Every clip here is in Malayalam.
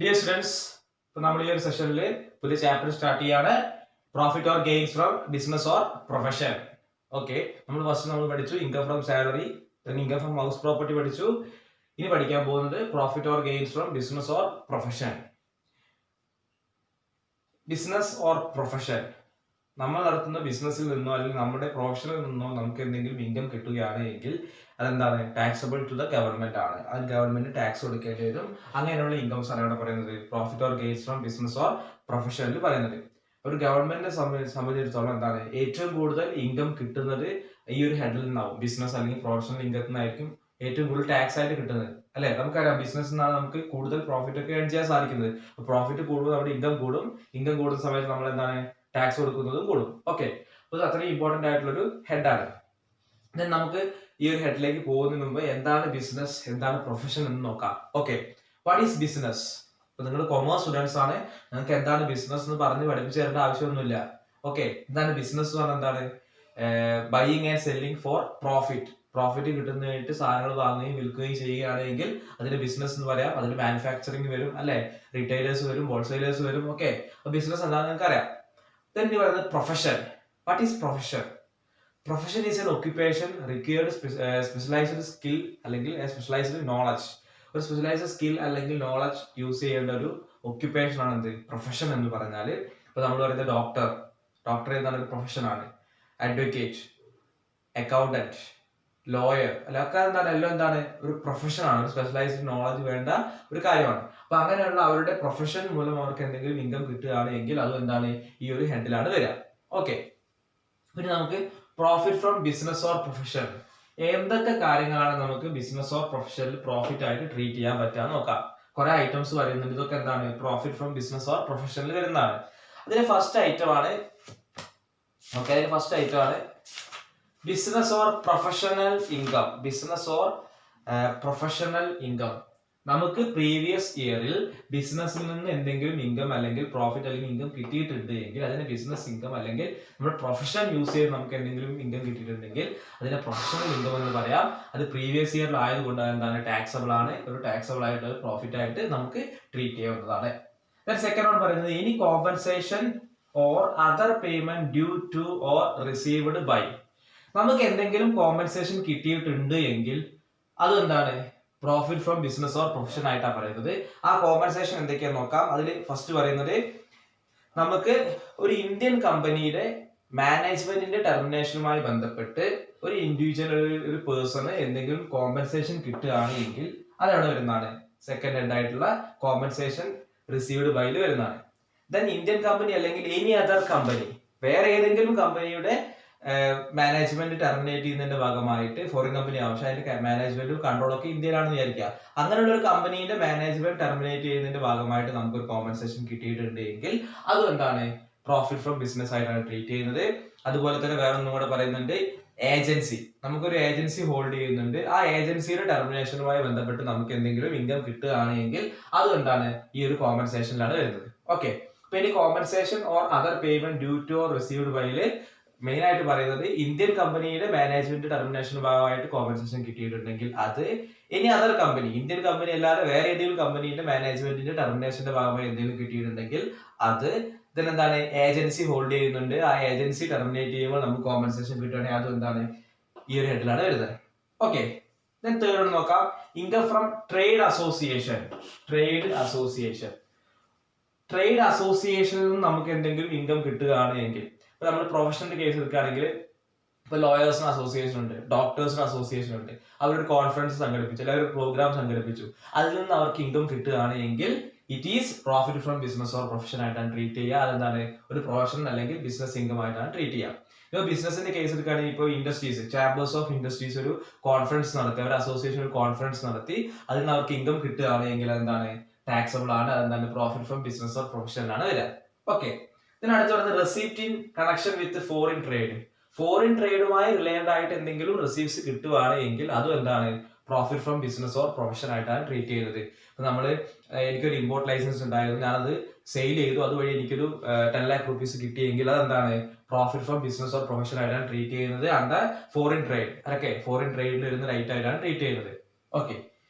Dear students, ഇപ്പോൾ നമ്മൾ ഈ ഒരു സെഷനിൽ പുതിയ ചാപ്റ്റർ സ്റ്റാർട്ട് ചെയ്യാണ് profit or gains from business or profession. Okay, നമ്മൾ പഠിച്ചു income from salary, income from house property പഠിച്ചു. ഇനി പഠിക്കാൻ പോകുന്നത് profit or gains from business or profession. Business or profession, നമ്മൾ നടത്തുന്ന ബിസിനസ്സിൽ നിന്നോ അല്ലെങ്കിൽ നമ്മുടെ പ്രൊഫഷനിൽ നിന്നോ നമുക്ക് എന്തെങ്കിലും ഇൻകം കിട്ടുകയാണ് എങ്കിൽ അതെന്താണ് ടാക്സബിൾ ടു ദ ഗവൺമെന്റ് ആണ്. അത് ഗവൺമെന്റ് ടാക്സ് കൊടുക്കേണ്ടി വരും. അങ്ങനെയുള്ള ഇൻകംസ് ആണ് ഇവിടെ പറയുന്നത് profit or gains from business or പ്രൊഫഷനിൽ പറയുന്നത്. ഒരു ഗവൺമെന്റിനെ സംബന്ധിച്ചിടത്തോളം എന്താണ് ഏറ്റവും കൂടുതൽ ഇൻകം കിട്ടുന്നത് ഈ ഒരു ഹെഡിൽ നിന്നാവും. ബിസിനസ് അല്ലെങ്കിൽ പ്രൊഫഷണൽ ഇൻകത്തിൽ നിന്നായിരിക്കും ഏറ്റവും കൂടുതൽ ടാക്സ് ആയിട്ട് കിട്ടുന്നത്. അല്ലെ, നമുക്കറിയാം ബിസിനസ് നിന്നാണ് നമുക്ക് കൂടുതൽ പ്രോഫിറ്റ് ഒക്കെ ഏൺ ചെയ്യാൻ സാധിക്കുന്നത്. പ്രോഫിറ്റ് കൂടുമ്പോൾ നമ്മുടെ ഇൻകം കൂടും. ഇൻകം കൂടുന്ന സമയത്ത് നമ്മൾ എന്താണ് ടാക്സ് കൊടുക്കുന്നതും കൂടും. ഓക്കെ, അപ്പോൾ അത്രയും ഇമ്പോർട്ടന്റ് ആയിട്ടുള്ള ഒരു ഹെഡാണ്. ദെൻ നമുക്ക് ഈ ഒരു ഹെഡിലേക്ക് പോകുന്നതിന് മുമ്പ് എന്താണ് ബിസിനസ്, എന്താണ് പ്രൊഫഷൻ എന്ന് നോക്കാം. Okay, what is business? ഇപ്പൊ നിങ്ങൾ കൊമേഴ്സ് സ്റ്റുഡൻസ് ആണ്, നിങ്ങൾക്ക് എന്താണ് ബിസിനസ് എന്ന് പറഞ്ഞ് പഠിപ്പിച്ചു തരേണ്ട ആവശ്യമൊന്നുമില്ല. ഓക്കെ, എന്താണ് ബിസിനസ് എന്ന് പറഞ്ഞാൽ എന്താണ്? Buying and selling for profit. Profit കിട്ടുന്നതായിട്ട് സാധനങ്ങൾ വാങ്ങുകയും വിൽക്കുകയും ചെയ്യുകയാണെങ്കിൽ അതിന് ബിസിനസ് എന്ന് പറയാം. അതിൽ മാനുഫാക്ചറിങ് വരും, അല്ലെ, റീറ്റെയിലേഴ്സ് വരും, ഹോൾസെയിലേഴ്സ് വരും. ഓക്കെ, അപ്പൊ ബിസിനസ് എന്താണെന്ന് നിങ്ങൾക്ക് അറിയാം. Then you are the profession. What is profession? Profession is an occupation required specialized skill അല്ലെങ്കിൽ specialized knowledge. ഒരു സ്പെഷ്യലൈസ്ഡ് സ്കിൽ അല്ലെങ്കിൽ നോളജ് യൂസ് ചെയ്യേണ്ട ഒരു ഒക്യുപ്പേഷൻ ആണ് എന്ത് പ്രൊഫഷൻ എന്ന് പറഞ്ഞാൽ. ഇപ്പൊ നമ്മൾ പറയുന്നത് ഡോക്ടർ എന്താണ് ഒരു പ്രൊഫഷൻ ആണ്. അഡ്വക്കേറ്റ്, അക്കൗണ്ടന്റ്, ലോയർ അല്ലൊക്കെ എന്താണ് എല്ലാം എന്താണ് ഒരു പ്രൊഫഷൻ ആണ്. ഒരു സ്പെഷ്യലൈസ്ഡ് നോളജ് വേണ്ട ഒരു കാര്യമാണ്. അപ്പൊ അങ്ങനെയുള്ള അവരുടെ പ്രൊഫഷൻ മൂലം അവർക്ക് എന്തെങ്കിലും ഇൻകം കിട്ടുകയാണ് എങ്കിൽ അതും എന്താണ് ഈ ഒരു ഹെഡിലാണ് വരിക. ഓക്കെ, പിന്നെ നമുക്ക് profit from business or profession. എന്തൊക്കെ കാര്യങ്ങളാണ് നമുക്ക് ബിസിനസ് ഓർ പ്രൊഫഷനിൽ പ്രോഫിറ്റ് ആയിട്ട് ട്രീറ്റ് ചെയ്യാൻ പറ്റാന്ന് നോക്കാം. കുറെ ഐറ്റംസ് പറയുന്നുണ്ട്. ഇതൊക്കെ എന്താണ് പ്രോഫിറ്റ് ഫ്രം ബിസിനസ് ഓർ പ്രൊഫഷനിൽ വരുന്നതാണ്. അതിലെ ഫസ്റ്റ് ഐറ്റം ആണ് business or professional income. Business or professional income. നമുക്ക് പ്രീവിയസ് ഇയറിൽ ബിസിനസ്സിൽ നിന്ന് എന്തെങ്കിലും ഇൻകം അല്ലെങ്കിൽ പ്രോഫിറ്റ് അല്ലെങ്കിൽ ഇൻകം കിട്ടിയിട്ടുണ്ട് എങ്കിൽ അതിന് ബിസിനസ് ഇൻകം അല്ലെങ്കിൽ നമ്മുടെ പ്രൊഫഷൻ യൂസ് ചെയ്ത് നമുക്ക് എന്തെങ്കിലും ഇൻകം കിട്ടിയിട്ടുണ്ടെങ്കിൽ അതിനെ പ്രൊഫഷണൽ ഇൻകം എന്ന് പറയാം. അത് പ്രീവിയസ് ഇയറിൽ ആയതുകൊണ്ട് എന്താണ് ടാക്സബിൾ ആണ്. ഒരു ടാക്സബിൾ ആയിട്ടുള്ള പ്രോഫിറ്റ് ആയിട്ട് നമുക്ക് ട്രീറ്റ് ചെയ്യാവുന്നതാണ്. സെക്കൻഡ് ആണ് പറയുന്നത് any compensation or other payment due to or received by. നമുക്ക് എന്തെങ്കിലും കോമ്പൻസേഷൻ കിട്ടിയിട്ടുണ്ട് എങ്കിൽ അത് എന്താണ് profit from business or profession ആയിട്ടാണ് പറയുന്നത്. ആ കോമ്പൻസേഷൻ എന്തൊക്കെയാന്ന് നോക്കാം. അതിൽ ഫസ്റ്റ് പറയുന്നത് നമുക്ക് ഒരു ഇന്ത്യൻ കമ്പനിയുടെ മാനേജ്മെന്റിന്റെ ടെർമിനേഷനുമായി ബന്ധപ്പെട്ട് ഒരു ഇൻഡിവിജ്വൽ ഒരു പേഴ്സണ് എന്തെങ്കിലും കോമ്പൻസേഷൻ കിട്ടുകയാണ് എങ്കിൽ അതവിടെ വരുന്നതാണ്. സെക്കൻഡ് ഹെഡ് ആയിട്ടുള്ള കോമ്പൻസേഷൻ റിസീവ്ഡ് ബൈയിൽ വരുന്നതാണ്. ദെൻ ഇന്ത്യൻ കമ്പനി അല്ലെങ്കിൽ എനി അതർ കമ്പനി, വേറെ ഏതെങ്കിലും കമ്പനിയുടെ മാനേജ്മെന്റ് ടെർമിനേറ്റ് ചെയ്യുന്നതിന്റെ ഭാഗമായിട്ട് ഫോറിൻ കമ്പനി ആവശ്യം അതിന്റെ മാനേജ്മെന്റും കൺട്രോളൊക്കെ ഇന്ത്യയിലാണെന്ന് വിചാരിക്കുക. അങ്ങനെയുള്ള ഒരു കമ്പനിയുടെ മാനേജ്മെന്റ് ടെർമിനേറ്റ് ചെയ്യുന്നതിന്റെ ഭാഗമായിട്ട് നമുക്ക് ഒരു കോമ്പൻസേഷൻ കിട്ടിയിട്ടുണ്ട് എങ്കിൽ അതും എന്താണ് പ്രോഫിറ്റ് ഫ്രം ബിസിനസ് ആയിട്ടാണ് ട്രീറ്റ് ചെയ്യുന്നത്. അതുപോലെ തന്നെ വേറെ ഒന്നും കൂടെ പറയുന്നുണ്ട് ഏജൻസി. നമുക്കൊരു ഏജൻസി ഹോൾഡ് ചെയ്യുന്നുണ്ട്. ആ ഏജൻസിയുടെ ടെർമിനേഷനുമായി ബന്ധപ്പെട്ട് നമുക്ക് എന്തെങ്കിലും ഇൻകം കിട്ടുകയാണെങ്കിൽ അതും എന്താണ് ഈ ഒരു കോമ്പൻസേഷനിലാണ് വരുന്നത്. ഓക്കെ, അപ്പൊ ഇനി compensation or other payment due to or received ബൈയിൽ മെയിൻ ആയിട്ട് പറയുന്നത് ഇന്ത്യൻ കമ്പനിയുടെ മാനേജ്മെന്റ് ടെർമിനേഷൻ ഭാഗമായിട്ട് കോമ്പൻസേഷൻ കിട്ടിയിട്ടുണ്ടെങ്കിൽ അത് ഇനി അതർ കമ്പനി, ഇന്ത്യൻ കമ്പനി അല്ലാതെ വേറെ ഏതെങ്കിലും കമ്പനിയുടെ മാനേജ്മെന്റിന്റെ ടെർമിനേഷന്റെ ഭാഗമായി എന്തെങ്കിലും കിട്ടിയിട്ടുണ്ടെങ്കിൽ അത് ഇതിനെന്താണ് ഏജൻസി ഹോൾഡ് ചെയ്യുന്നുണ്ട്. ആ ഏജൻസി ടെർമിനേറ്റ് ചെയ്യുമ്പോൾ നമുക്ക് കോമ്പൻസേഷൻ കിട്ടുകയാണെങ്കിൽ അത് എന്താണ് ഈ ഒരു ഹെഡിലാണ് വരുന്നത്. ഓക്കെ, തേർഡ് നോക്കാം income from trade association. Trade അസോസിയേഷനിൽ നിന്ന് നമുക്ക് എന്തെങ്കിലും ഇൻകം കിട്ടുകയാണ് എങ്കിൽ, ഇപ്പൊ നമ്മൾ പ്രൊഫഷണൽ കേസ് എടുക്കുകയാണെങ്കിൽ ഇപ്പൊ ലോയേഴ്സിന് അസോസിയേഷൻ ഉണ്ട്, ഡോക്ടേഴ്സിന് അസോസിയേഷൻ ഉണ്ട്. അവരൊരു കോൺഫറൻസ് സംഘടിപ്പിച്ചു അല്ലെങ്കിൽ ഒരു പ്രോഗ്രാം സംഘടിപ്പിച്ചു, അതിൽ നിന്ന് അവർക്ക് ഇൻകം കിട്ടുകയാണ് എങ്കിൽ it is profit from business or profession ആയിട്ടാണ് ട്രീറ്റ് ചെയ്യുക. അതെന്താണ് ഒരു പ്രൊഫഷൻ അല്ലെങ്കിൽ ബിസിനസ് ഇൻകം ആയിട്ടാണ് ട്രീറ്റ് ചെയ്യുക. ഇപ്പോൾ ബിസിനസിന്റെ കേസ് എടുക്കുകയാണെങ്കിൽ ഇപ്പോൾ ഇൻഡസ്ട്രീസ്, ചാമ്പേഴ്സ് ഓഫ് ഇൻഡസ്ട്രീസ് ഒരു കോൺഫറൻസ് നടത്തി, അവർ അസോസിയേഷൻ ഒരു കോൺഫറൻസ് നടത്തി, അതിൽ നിന്ന് അവർക്ക് ഇൻകം കിട്ടുകയാണ് എങ്കിൽ എന്താണ് ടാക്സബിൾ ആണ്. അതെന്താണ് പ്രോഫിറ്റ് ഫ്രം ബിസിനസ് ഓർ പ്രൊഫഷനിലാണ് വരിക. ഓക്കെ, അടുത്ത് പറയുന്നത് receipt in connection with foreign trade. Foreign ട്രേഡുമായി റിലേറ്റഡ് ആയിട്ട് എന്തെങ്കിലും റിസീപ്റ്റ്സ് കിട്ടുകയാണ് എങ്കിൽ അതും എന്താണ് profit from business or profession ആയിട്ടാണ് ട്രീറ്റ് ചെയ്യുന്നത്. ഇപ്പൊ നമ്മള് എനിക്കൊരു ഇമ്പോർട്ട് ലൈസൻസ് ഉണ്ടായിരുന്നു, ഞാനത് സെയിൽ ചെയ്തു, അതുവഴി എനിക്കൊരു 10 lakh rupees കിട്ടിയെങ്കിൽ അതെന്താണ് profit from business or profession ആയിട്ടാണ് ട്രീറ്റ് ചെയ്യുന്നത് under foreign trade. Okay, foreign ട്രേഡിൽ വരുന്ന റൈറ്റ് ആയിട്ടാണ് ട്രീറ്റ് ചെയ്യുന്നത്. ഓക്കെ,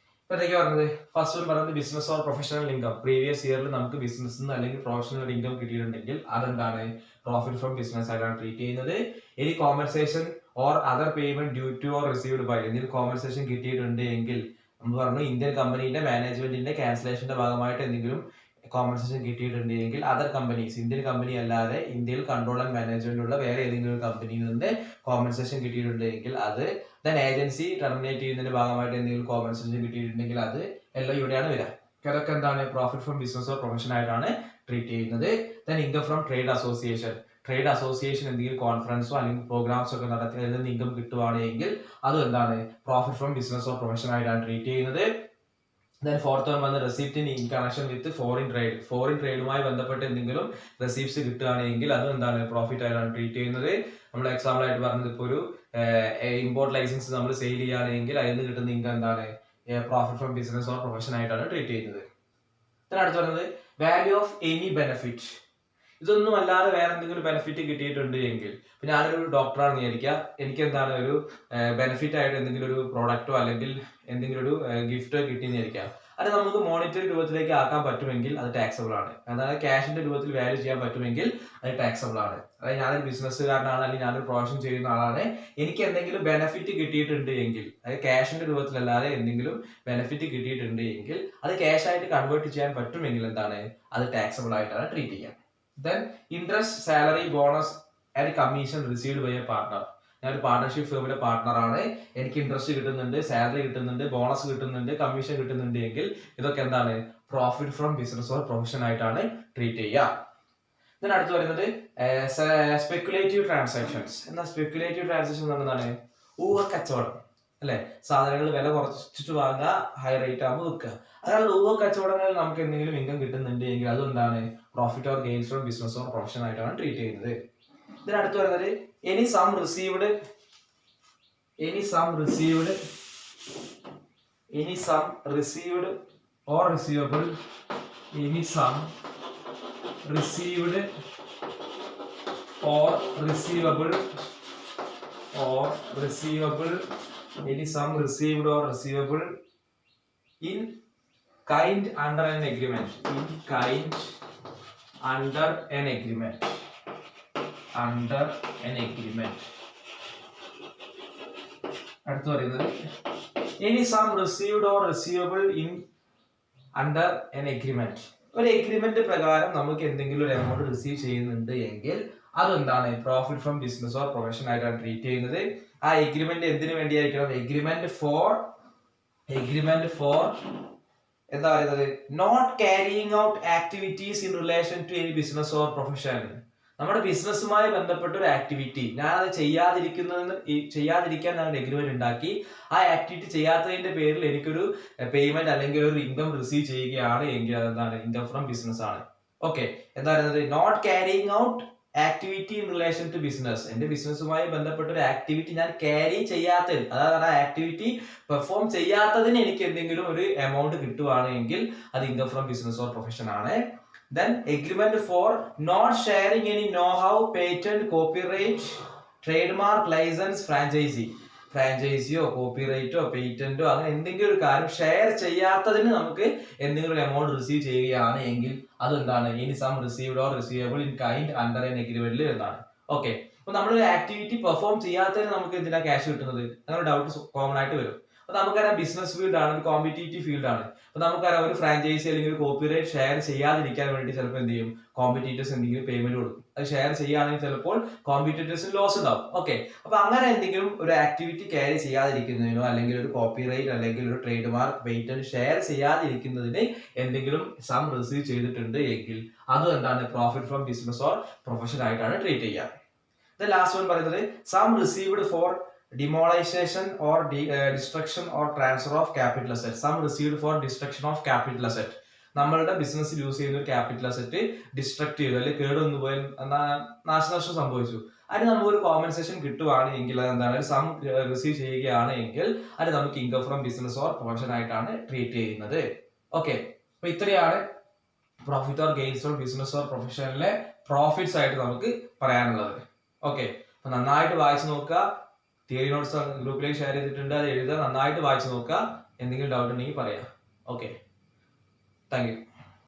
എന്തൊക്കെയാ പറഞ്ഞത്? ഫസ്റ്റ് പറഞ്ഞത് business or professional income. Previous ഇയറിൽ നമുക്ക് ബിസിനസ് അല്ലെങ്കിൽ പ്രൊഫഷണൽ ഇൻകം കിട്ടിയിട്ടുണ്ടെങ്കിൽ അതെന്താണ്? പ്രോഫിറ്റ് ഫ്രം ബിസിനസ് ആയിട്ടാണ് ട്രീറ്റ് ചെയ്യുന്നത്. ഇനി compensation or other payment due to or received by, എന്തെങ്കിലും കോമ്പൻസേഷൻ കിട്ടിയിട്ടുണ്ട് എങ്കിൽ നമ്മൾ പറഞ്ഞു ഇന്ത്യൻ കമ്പനിയുടെ മാനേജ്മെന്റിന്റെ ക്യാൻസലേഷന്റെ ഭാഗമായിട്ട് എന്തെങ്കിലും കോമ്പൻസേഷൻ കിട്ടിയിട്ടുണ്ട് എങ്കിൽ അതർ കമ്പനീസ്, ഇന്ത്യൻ കമ്പനി അല്ലാതെ ഇന്ത്യയിൽ കൺട്രോൾ ആൻഡ് മാനേജ്മെന്റ് ഉള്ള വേറെ ഏതെങ്കിലും കമ്പനിയിൽ നിന്ന് കോമ്പൻസേഷൻ കിട്ടിയിട്ടുണ്ട് എങ്കിൽ അത്, ഏജൻസി ടെർമിനേറ്റ് ചെയ്യുന്നതിന്റെ ഭാഗമായിട്ട് എന്തെങ്കിലും കോമ്പൻസേഷൻ കിട്ടിയിട്ടുണ്ടെങ്കിൽ അത് എല്ലാം ഇവിടെയാണ് വരിക. അതൊക്കെ എന്താണ്? Profit from business or profession ആയിട്ടാണ് ട്രീറ്റ് ചെയ്യുന്നത്. Income from trade association. Trade association എന്തെങ്കിലും കോൺഫറൻസോ അല്ലെങ്കിൽ പ്രോഗ്രാംസോ ഒക്കെ നടത്തി അതിൽ നിന്ന് ഇൻകം കിട്ടുവാണെങ്കിൽ അതും എന്താണ്? Profit from business or profession ആയിട്ടാണ് ട്രീറ്റ് ചെയ്യുന്നത്. ഫോർത്ത് വൺ വന്ന് receipt in connection with foreign trade. Foreign ട്രേഡുമായി ബന്ധപ്പെട്ട് എന്തെങ്കിലും റെസിപ്റ്റ്സ് കിട്ടുകയാണെങ്കിൽ അതും എന്താണ്? പ്രോഫിറ്റ് ആയിട്ടാണ് ട്രീറ്റ് ചെയ്യുന്നത്. നമ്മൾ എക്സാമ്പിൾ ആയിട്ട് പറഞ്ഞത് ഇപ്പോൾ ഒരു ഇമ്പോർട്ട് ലൈസൻസ് നമ്മൾ സെയിൽ ചെയ്യുകയാണെങ്കിൽ അതിൽ നിന്ന് കിട്ടുന്ന ഇൻകം എന്താണ്? Profit from business or profession ആയിട്ടാണ് ട്രീറ്റ് ചെയ്യുന്നത്. അടുത്ത് പറയുന്നത് വാല്യൂ ഓഫ് എനി ബെനിഫിറ്റ്. ഇതൊന്നും അല്ലാതെ വേറെ എന്തെങ്കിലും ബെനിഫിറ്റ് കിട്ടിയിട്ടുണ്ട് എങ്കിൽ, ഇപ്പൊ ഞാനൊരു ഡോക്ടറാണെന്ന് വിചാരിക്കുക, എനിക്ക് എന്താണ് ഒരു ബെനിഫിറ്റ് ആയിട്ട് എന്തെങ്കിലും ഒരു പ്രോഡക്റ്റോ അല്ലെങ്കിൽ എന്തെങ്കിലും ഒരു ഗിഫ്റ്റോ കിട്ടിയെന്ന് വിചാരിക്കുക, അത് നമുക്ക് മോണിറ്ററി രൂപത്തിലേക്ക് ആക്കാൻ പറ്റുമെങ്കിൽ അത് ടാക്സബിൾ ആണ്. അതായത് ക്യാഷിന്റെ രൂപത്തിൽ വാല്യൂ ചെയ്യാൻ പറ്റുമെങ്കിൽ അത് ടാക്സബിൾ ആണ്. അതായത് ഞാനൊരു ബിസിനസ്സുകാരനാണ് അല്ലെങ്കിൽ ഞാനൊരു പ്രൊഫഷൻ ചെയ്യുന്ന ആളാണ്, എനിക്ക് എന്തെങ്കിലും ബെനിഫിറ്റ് കിട്ടിയിട്ടുണ്ട് എങ്കിൽ, അതായത് ക്യാഷിന്റെ രൂപത്തിലല്ലാതെ എന്തെങ്കിലും ബെനിഫിറ്റ് കിട്ടിയിട്ടുണ്ട് എങ്കിൽ അത് ക്യാഷ് ആയിട്ട് കൺവേർട്ട് ചെയ്യാൻ പറ്റുമെങ്കിൽ എന്താണ്? അത് ടാക്സബിൾ ആയിട്ടാണ് ട്രീറ്റ് ചെയ്യുക. Interest, salary, bonus and commission received by a partner. ഞാൻ ഒരു പാർട്ണർഷിപ്പ് ഫേമിലെ പാർട്ണറാണ്, എനിക്ക് ഇൻട്രസ്റ്റ് കിട്ടുന്നുണ്ട്, സാലറി കിട്ടുന്നുണ്ട്, ബോണസ് കിട്ടുന്നുണ്ട്, കമ്മീഷൻ കിട്ടുന്നുണ്ട് എങ്കിൽ ഇതൊക്കെ എന്താണ്? Profit from business or profession ആയിട്ടാണ് ട്രീറ്റ് ചെയ്യുക. അടുത്ത് വരുന്നത് സ്പെക്കുലേറ്റീവ് ട്രാൻസാക്ഷൻസ്. എന്നാൽ സ്പെക്കുലേറ്റീവ് ട്രാൻസാക്ഷൻ എന്ന് പറഞ്ഞാൽ ഊഹക്കച്ചവടം അല്ലെ? സാധനങ്ങൾ വില കുറച്ചിട്ട് വാങ്ങുക, ഹൈ റേറ്റ് ആകുമ്പോൾ വിൽക്കുക. അതായത് ഊഹക്കച്ചവടങ്ങളിൽ നമുക്ക് എന്തെങ്കിലും ഇൻകം കിട്ടുന്നുണ്ട് എങ്കിൽ അതെന്താണ്? Profit or gains from business or profession ആയിട്ടാണ് ട്രീറ്റ് ചെയ്യുന്നത്. ഇതിനടുത്ത് വരുന്നത് any sum received or receivable in kind under an agreement. അടുത്ത് പറയുന്നത് any sum received or receivable in under an agreement. ഒരു എഗ്രിമെന്റ് പ്രകാരം നമുക്ക് എന്തെങ്കിലും ഒരു എമൗണ്ട് റിസീവ് ചെയ്യുന്നുണ്ട് എങ്കിൽ അതെന്താണ്? Profit from business or profession ആയിട്ടാണ് ട്രീറ്റ് ചെയ്യുന്നത്. ആ എഗ്രിമെന്റ് എന്തിനു വേണ്ടിയായിരിക്കണം? എഗ്രിമെന്റ് ഫോർ എന്താ പറയുന്നത്? Not carrying out activities in relation to any business or profession. നമ്മുടെ ബിസിനസ്സുമായി ബന്ധപ്പെട്ട ഒരു ആക്ടിവിറ്റി ഞാൻ അത് ചെയ്യാതിരിക്കാൻ ഞാൻ എഗ്രിമെന്റ് ഉണ്ടാക്കി, ആ ആക്ടിവിറ്റി ചെയ്യാത്തതിന്റെ പേരിൽ എനിക്കൊരു പേയ്മെന്റ് അല്ലെങ്കിൽ ഒരു ഇൻകം റിസീവ് ചെയ്യുകയാണ് എങ്കിൽ അതെന്താണ്? ഇൻകം ഫ്രം ബിസിനസ് ആണ്. ഓക്കെ, എന്താ പറയുന്നത്? Not carrying out activity in relation to business. എന്റെ ബിസിനസ്സുമായി ബന്ധപ്പെട്ട ഒരു ആക്ടിവിറ്റി ഞാൻ ക്യാരി ചെയ്യാത്തതിന്, അതായത് ആ ആക്ടിവിറ്റി പെർഫോം ചെയ്യാത്തതിന് എനിക്ക് എന്തെങ്കിലും ഒരു എമൗണ്ട് കിട്ടുവാണെങ്കിൽ അത് income from business or profession ആണ്. Agreement for not sharing any know-how, patent, copyright, trademark, license, ഫ്രാഞ്ചൈസിയോ കോപ്പിറൈറ്റോ പേറ്റന്റോ അങ്ങനെ എന്തെങ്കിലും ഒരു കാര്യം ഷെയർ ചെയ്യാത്തതിന് നമുക്ക് എന്തെങ്കിലും ഒരു എമൗണ്ട് റിസീവ് ചെയ്യുകയാണ് എങ്കിൽ അതെന്താണ്? ഇനി sum received or receivable in kind under an എഗ്രിമെന്റിൽ എന്നാണ്. ഓക്കെ, അപ്പൊ നമ്മളൊരു ആക്ടിവിറ്റി പെർഫോം ചെയ്യാത്തതിന് നമുക്ക് എന്തിനാ ക്യാഷ് കിട്ടുന്നത്? അങ്ങനെ ഡൗട്ട് കോമൺ ആയിട്ട് വരും. അപ്പൊ നമുക്കറിയാം ബിസിനസ് ഫീൽഡ് ആണ്, ഒരു കോമ്പറ്റീറ്റീവ് ഫീൽഡ് ആണ്. അപ്പൊ നമുക്കറിയാം ഒരു ഫ്രാഞ്ചൈസി അല്ലെങ്കിൽ ഒരു കോപ്പിറൈറ്റ് ഷെയർ ചെയ്യാതിരിക്കാൻ വേണ്ടി ചിലപ്പോൾ എന്ത് ചെയ്യും? കോമ്പറ്റീറ്റേഴ്സ് എന്തെങ്കിലും പേയ്മെന്റ് കൊടുക്കും. അത് ഷെയർ ചെയ്യുകയാണെങ്കിൽ ചിലപ്പോൾ കോമ്പറ്റീറ്റേഴ്സിന് ലോസ് ഉണ്ടാവും. ഓക്കെ, അപ്പൊ അങ്ങനെ എന്തെങ്കിലും ഒരു ആക്ടിവിറ്റി ക്യാരി ചെയ്യാതിരിക്കുന്നതിനോ അല്ലെങ്കിൽ ഒരു കോപ്പിറൈറ്റ് അല്ലെങ്കിൽ ഒരു ട്രേഡ് മാർക്ക് പേറ്റന്റ് ഷെയർ ചെയ്യാതിരിക്കുന്നതിന് എന്തെങ്കിലും സം റിസീവ് ചെയ്തിട്ടുണ്ട് എങ്കിൽ അതും എന്താണ്? Profit from business or profession ആയിട്ടാണ് ട്രീറ്റ് ചെയ്യുക. ലാസ്റ്റ് വൺ പറയുന്നത് sum received for demolization or destruction or transfer of capital asset. Some received for destruction of capital asset. നമ്മളുടെ ബിസിനസ്സിൽ യൂസ് ചെയ്യുന്ന ഒരു ക്യാപിറ്റൽ അസറ്റ് ഡിസ്ട്രക്ട് ചെയ്തു അല്ലെങ്കിൽ കേടൊന്നു പോയി നാശനഷ്ടം സംഭവിച്ചു, അതിന് നമുക്ക് ഒരു കോമ്പൻസേഷൻ കിട്ടുവാണ് എങ്കിൽ അതെന്താണ്? സം റിസീവ് ചെയ്യുകയാണ് എങ്കിൽ അത് നമുക്ക് income from business or profession ആയിട്ടാണ് ട്രീറ്റ് ചെയ്യുന്നത്. ഓക്കെ, അപ്പൊ ഇത്രയാണ് profit or gains or business or പ്രൊഫഷനിലെ പ്രോഫിറ്റ്സ് ആയിട്ട് നമുക്ക് പറയാനുള്ളത്. ഓക്കെ, അപ്പൊ നന്നായിട്ട് വായിച്ചു നോക്കുക. തിയറി നോട്ട്സ് ഗ്രൂപ്പിലേക്ക് ഷെയർ ചെയ്തിട്ടുണ്ട്, അത് എഴുതുക, നന്നായിട്ട് വായിച്ചു നോക്കുക. എന്തെങ്കിലും ഡൗട്ട് ഉണ്ടെങ്കിൽ പറയാം. Okay, thank you.